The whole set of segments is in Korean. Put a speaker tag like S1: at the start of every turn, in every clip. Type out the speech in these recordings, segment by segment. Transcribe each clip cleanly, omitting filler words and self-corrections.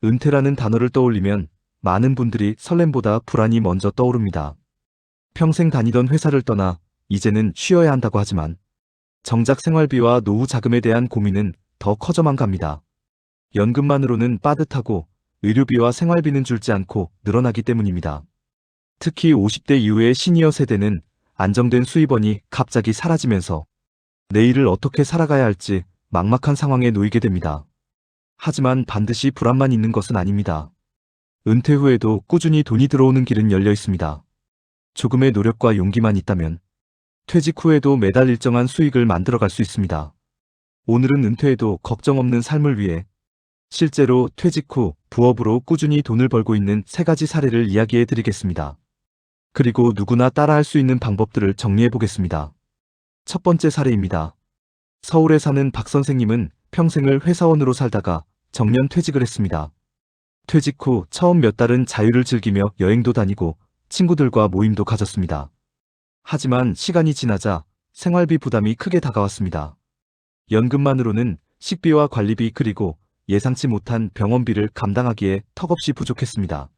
S1: 은퇴라는 단어를 떠올리면 많은 분들이 설렘보다 불안이 먼저 떠오릅니다. 평생 다니던 회사를 떠나 이제는 쉬어야 한다고 하지만 정작 생활비와 노후 자금에 대한 고민은 더 커져만 갑니다. 연금만으로는 빠듯하고 의료비와 생활비는 줄지 않고 늘어나기 때문입니다. 특히 50대 이후의 시니어 세대는 안정된 수입원이 갑자기 사라지면서 내일을 어떻게 살아가야 할지 막막한 상황에 놓이게 됩니다. 하지만 반드시 불안만 있는 것은 아닙니다. 은퇴 후에도 꾸준히 돈이 들어오는 길은 열려 있습니다. 조금의 노력과 용기만 있다면 퇴직 후에도 매달 일정한 수익을 만들어갈 수 있습니다. 오늘은 은퇴에도 걱정 없는 삶을 위해 실제로 퇴직 후 부업으로 꾸준히 돈을 벌고 있는 3가지 사례를 이야기해 드리겠습니다. 그리고 누구나 따라할 수 있는 방법들을 정리해 보겠습니다. 첫 번째 사례입니다. 서울에 사는 박 선생님은 평생을 회사원으로 살다가 정년 퇴직을 했습니다. 퇴직 후 처음 몇 달은 자유를 즐기며 여행도 다니고 친구들과 모임도 가졌습니다. 하지만 시간이 지나자 생활비 부담이 크게 다가왔습니다. 연금만으로는 식비와 관리비 그리고 예상치 못한 병원비를 감당하기에 턱없이 부족했습니다.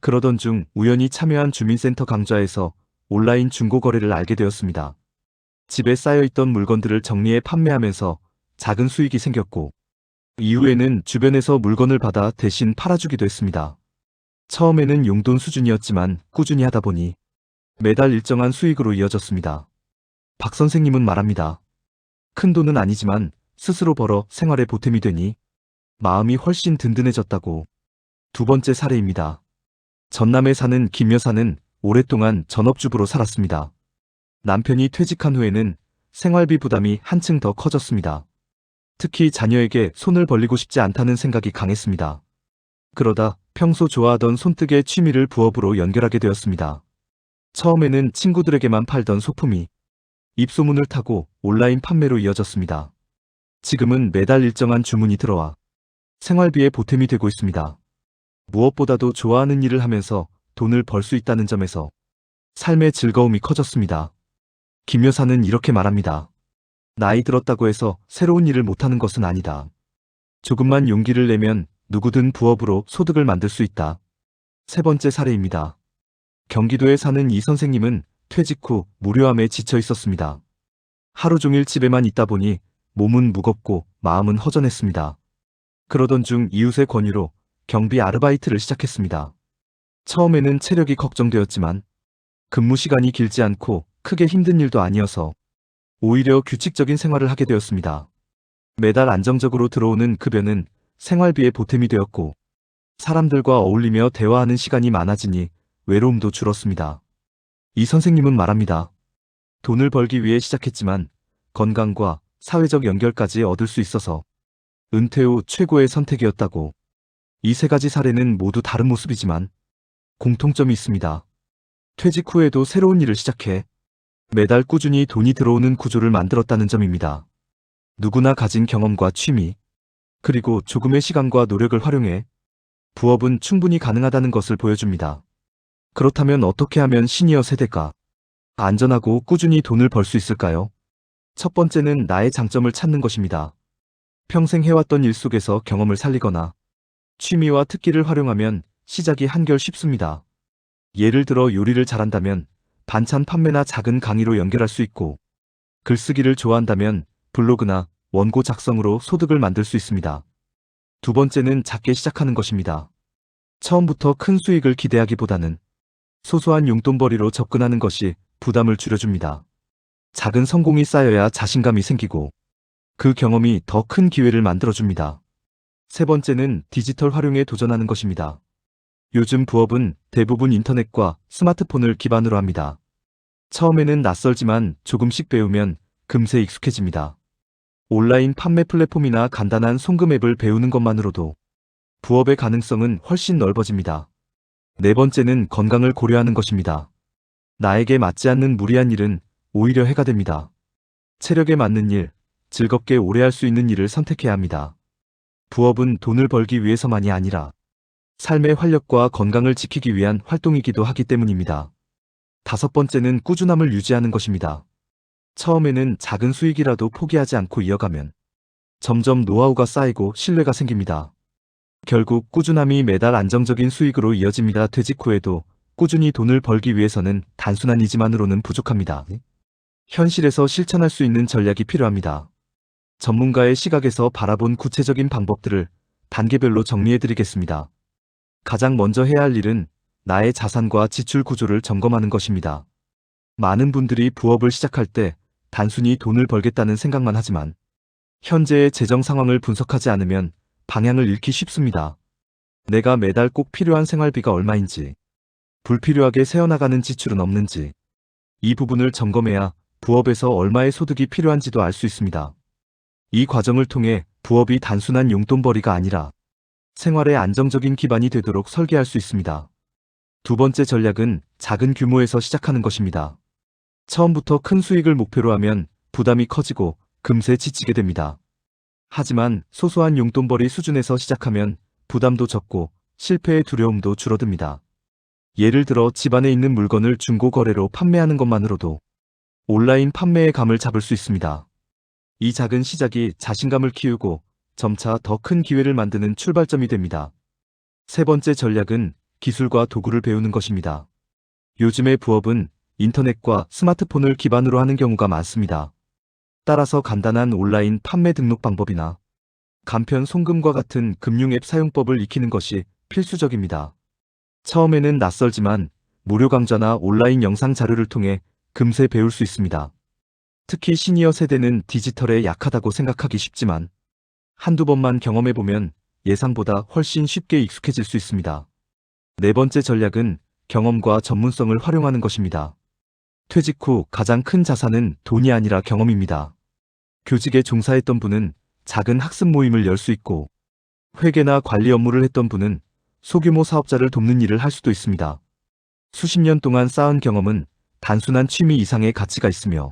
S1: 그러던 중 우연히 참여한 주민센터 강좌에서 온라인 중고거래를 알게 되었습니다. 집에 쌓여있던 물건들을 정리해 판매하면서 작은 수익이 생겼고 이후에는 주변에서 물건을 받아 대신 팔아주기도 했습니다. 처음에는 용돈 수준이었지만 꾸준히 하다 보니 매달 일정한 수익으로 이어졌습니다. 박 선생님은 말합니다. 큰 돈은 아니지만 스스로 벌어 생활에 보탬이 되니 마음이 훨씬 든든해졌다고. 두 번째 사례입니다. 전남에 사는 김 여사는 오랫동안 전업주부로 살았습니다. 남편이 퇴직한 후에는 생활비 부담이 한층 더 커졌습니다. 특히 자녀에게 손을 벌리고 싶지 않다는 생각이 강했습니다. 그러다 평소 좋아하던 손뜨개 취미를 부업으로 연결하게 되었습니다. 처음에는 친구들에게만 팔던 소품이 입소문을 타고 온라인 판매로 이어졌습니다. 지금은 매달 일정한 주문이 들어와 생활비에 보탬이 되고 있습니다. 무엇보다도 좋아하는 일을 하면서 돈을 벌 수 있다는 점에서 삶의 즐거움이 커졌습니다. 김 여사는 이렇게 말합니다. 나이 들었다고 해서 새로운 일을 못하는 것은 아니다. 조금만 용기를 내면 누구든 부업으로 소득을 만들 수 있다. 세 번째 사례입니다. 경기도에 사는 이 선생님은 퇴직 후 무료함에 지쳐 있었습니다. 하루 종일 집에만 있다 보니 몸은 무겁고 마음은 허전했습니다. 그러던 중 이웃의 권유로 경비 아르바이트를 시작했습니다. 처음에는 체력이 걱정되었지만 근무 시간이 길지 않고 크게 힘든 일도 아니어서 오히려 규칙적인 생활을 하게 되었습니다. 매달 안정적으로 들어오는 급여는 생활비에 보탬이 되었고 사람들과 어울리며 대화하는 시간이 많아지니 외로움도 줄었습니다. 이 선생님은 말합니다. 돈을 벌기 위해 시작했지만 건강과 사회적 연결까지 얻을 수 있어서 은퇴 후 최고의 선택이었다고. 이 3가지 사례는 모두 다른 모습이지만 공통점이 있습니다. 퇴직 후에도 새로운 일을 시작해 매달 꾸준히 돈이 들어오는 구조를 만들었다는 점입니다. 누구나 가진 경험과 취미, 그리고 조금의 시간과 노력을 활용해 부업은 충분히 가능하다는 것을 보여줍니다. 그렇다면 어떻게 하면 시니어 세대가 안전하고 꾸준히 돈을 벌 수 있을까요? 첫 번째는 나의 장점을 찾는 것입니다. 평생 해왔던 일 속에서 경험을 살리거나 취미와 특기를 활용하면 시작이 한결 쉽습니다. 예를 들어 요리를 잘한다면 반찬 판매나 작은 강의로 연결할 수 있고 글쓰기를 좋아한다면 블로그나 원고 작성으로 소득을 만들 수 있습니다. 두 번째는 작게 시작하는 것입니다. 처음부터 큰 수익을 기대하기보다는 소소한 용돈벌이로 접근하는 것이 부담을 줄여줍니다. 작은 성공이 쌓여야 자신감이 생기고 그 경험이 더 큰 기회를 만들어줍니다. 세 번째는 디지털 활용에 도전하는 것입니다. 요즘 부업은 대부분 인터넷과 스마트폰을 기반으로 합니다. 처음에는 낯설지만 조금씩 배우면 금세 익숙해집니다. 온라인 판매 플랫폼이나 간단한 송금 앱을 배우는 것만으로도 부업의 가능성은 훨씬 넓어집니다. 네 번째는 건강을 고려하는 것입니다. 나에게 맞지 않는 무리한 일은 오히려 해가 됩니다. 체력에 맞는 일, 즐겁게 오래 할 수 있는 일을 선택해야 합니다. 부업은 돈을 벌기 위해서만이 아니라 삶의 활력과 건강을 지키기 위한 활동이기도 하기 때문입니다. 다섯 번째는 꾸준함을 유지하는 것입니다. 처음에는 작은 수익이라도 포기하지 않고 이어가면 점점 노하우가 쌓이고 신뢰가 생깁니다. 결국 꾸준함이 매달 안정적인 수익으로 이어집니다. 퇴직 후에도 꾸준히 돈을 벌기 위해서는 단순한 의지만으로는 부족합니다. 현실에서 실천할 수 있는 전략이 필요합니다. 전문가의 시각에서 바라본 구체적인 방법들을 단계별로 정리해드리겠습니다. 가장 먼저 해야 할 일은 나의 자산과 지출 구조를 점검하는 것입니다. 많은 분들이 부업을 시작할 때 단순히 돈을 벌겠다는 생각만 하지만 현재의 재정 상황을 분석하지 않으면 방향을 잃기 쉽습니다. 내가 매달 꼭 필요한 생활비가 얼마인지, 불필요하게 새어나가는 지출은 없는지, 이 부분을 점검해야 부업에서 얼마의 소득이 필요한지도 알 수 있습니다. 이 과정을 통해 부업이 단순한 용돈벌이가 아니라 생활의 안정적인 기반이 되도록 설계할 수 있습니다. 두 번째 전략은 작은 규모에서 시작하는 것입니다. 처음부터 큰 수익을 목표로 하면 부담이 커지고 금세 지치게 됩니다. 하지만 소소한 용돈벌이 수준에서 시작하면 부담도 적고 실패의 두려움도 줄어듭니다. 예를 들어 집안에 있는 물건을 중고 거래로 판매하는 것만으로도 온라인 판매의 감을 잡을 수 있습니다. 이 작은 시작이 자신감을 키우고 점차 더 큰 기회를 만드는 출발점이 됩니다. 세 번째 전략은 기술과 도구를 배우는 것입니다. 요즘의 부업은 인터넷과 스마트폰을 기반으로 하는 경우가 많습니다. 따라서 간단한 온라인 판매 등록 방법이나 간편 송금과 같은 금융 앱 사용법을 익히는 것이 필수적입니다. 처음에는 낯설지만 무료 강좌나 온라인 영상 자료를 통해 금세 배울 수 있습니다. 특히 시니어 세대는 디지털에 약하다고 생각하기 쉽지만 한두 번만 경험해보면 예상보다 훨씬 쉽게 익숙해질 수 있습니다. 네 번째 전략은 경험과 전문성을 활용하는 것입니다. 퇴직 후 가장 큰 자산은 돈이 아니라 경험입니다. 교직에 종사했던 분은 작은 학습 모임을 열 수 있고 회계나 관리 업무를 했던 분은 소규모 사업자를 돕는 일을 할 수도 있습니다. 수십 년 동안 쌓은 경험은 단순한 취미 이상의 가치가 있으며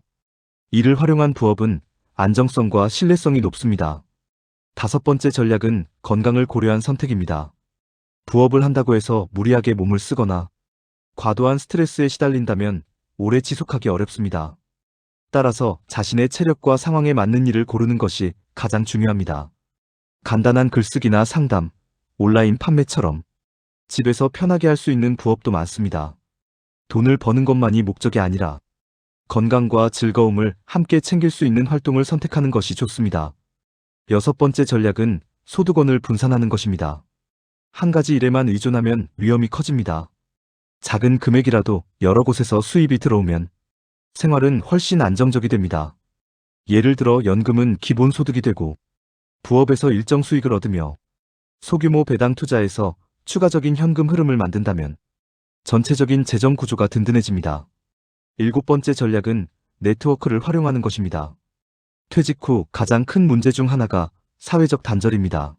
S1: 이를 활용한 부업은 안정성과 신뢰성이 높습니다. 다섯 번째 전략은 건강을 고려한 선택입니다. 부업을 한다고 해서 무리하게 몸을 쓰거나 과도한 스트레스에 시달린다면 오래 지속하기 어렵습니다. 따라서 자신의 체력과 상황에 맞는 일을 고르는 것이 가장 중요합니다. 간단한 글쓰기나 상담, 온라인 판매처럼 집에서 편하게 할 수 있는 부업도 많습니다. 돈을 버는 것만이 목적이 아니라 건강과 즐거움을 함께 챙길 수 있는 활동을 선택하는 것이 좋습니다. 여섯 번째 전략은 소득원을 분산하는 것입니다. 한 가지 일에만 의존하면 위험이 커집니다. 작은 금액이라도 여러 곳에서 수입이 들어오면 생활은 훨씬 안정적이 됩니다. 예를 들어 연금은 기본소득이 되고 부업에서 일정 수익을 얻으며 소규모 배당 투자에서 추가적인 현금 흐름을 만든다면 전체적인 재정 구조가 든든해집니다. 일곱 번째 전략은 네트워크를 활용하는 것입니다. 퇴직 후 가장 큰 문제 중 하나가 사회적 단절입니다.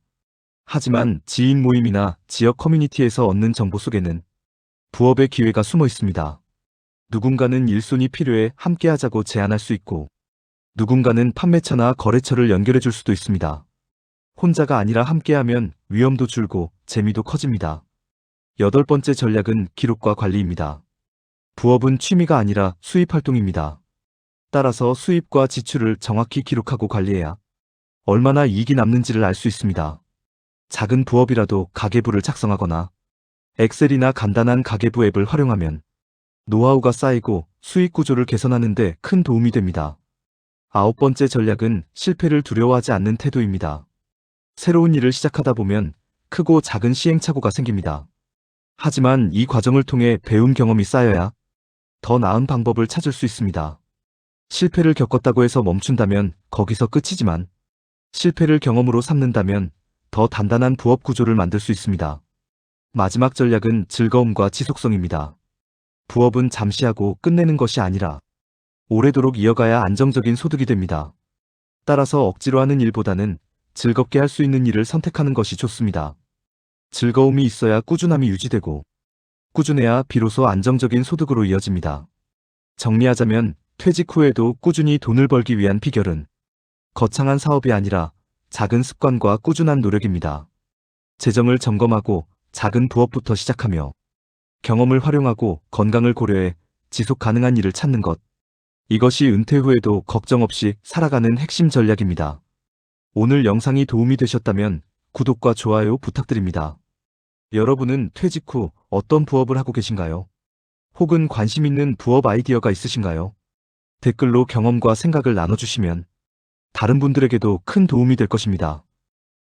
S1: 하지만 지인 모임이나 지역 커뮤니티에서 얻는 정보 속에는 부업의 기회가 숨어 있습니다. 누군가는 일손이 필요해 함께 하자고 제안할 수 있고 누군가는 판매처나 거래처를 연결해 줄 수도 있습니다. 혼자가 아니라 함께하면 위험도 줄고 재미도 커집니다. 여덟 번째 전략은 기록과 관리입니다. 부업은 취미가 아니라 수입 활동입니다. 따라서 수입과 지출을 정확히 기록하고 관리해야 얼마나 이익이 남는지를 알 수 있습니다. 작은 부업이라도 가계부를 작성하거나 엑셀이나 간단한 가계부 앱을 활용하면 노하우가 쌓이고 수익 구조를 개선하는 데 큰 도움이 됩니다. 아홉 번째 전략은 실패를 두려워하지 않는 태도입니다. 새로운 일을 시작하다 보면 크고 작은 시행착오가 생깁니다. 하지만 이 과정을 통해 배운 경험이 쌓여야 더 나은 방법을 찾을 수 있습니다. 실패를 겪었다고 해서 멈춘다면 거기서 끝이지만 실패를 경험으로 삼는다면 더 단단한 부업 구조를 만들 수 있습니다. 마지막 전략은 즐거움과 지속성입니다. 부업은 잠시 하고 끝내는 것이 아니라 오래도록 이어가야 안정적인 소득이 됩니다. 따라서 억지로 하는 일보다는 즐겁게 할 수 있는 일을 선택하는 것이 좋습니다. 즐거움이 있어야 꾸준함이 유지되고 꾸준해야 비로소 안정적인 소득으로 이어집니다. 정리하자면 퇴직 후에도 꾸준히 돈을 벌기 위한 비결은 거창한 사업이 아니라 작은 습관과 꾸준한 노력입니다. 재정을 점검하고 작은 부업부터 시작하며 경험을 활용하고 건강을 고려해 지속 가능한 일을 찾는 것. 이것이 은퇴 후에도 걱정 없이 살아가는 핵심 전략입니다. 오늘 영상이 도움이 되셨다면 구독과 좋아요 부탁드립니다. 여러분은 퇴직 후 어떤 부업을 하고 계신가요? 혹은 관심 있는 부업 아이디어가 있으신가요? 댓글로 경험과 생각을 나눠주시면 다른 분들에게도 큰 도움이 될 것입니다.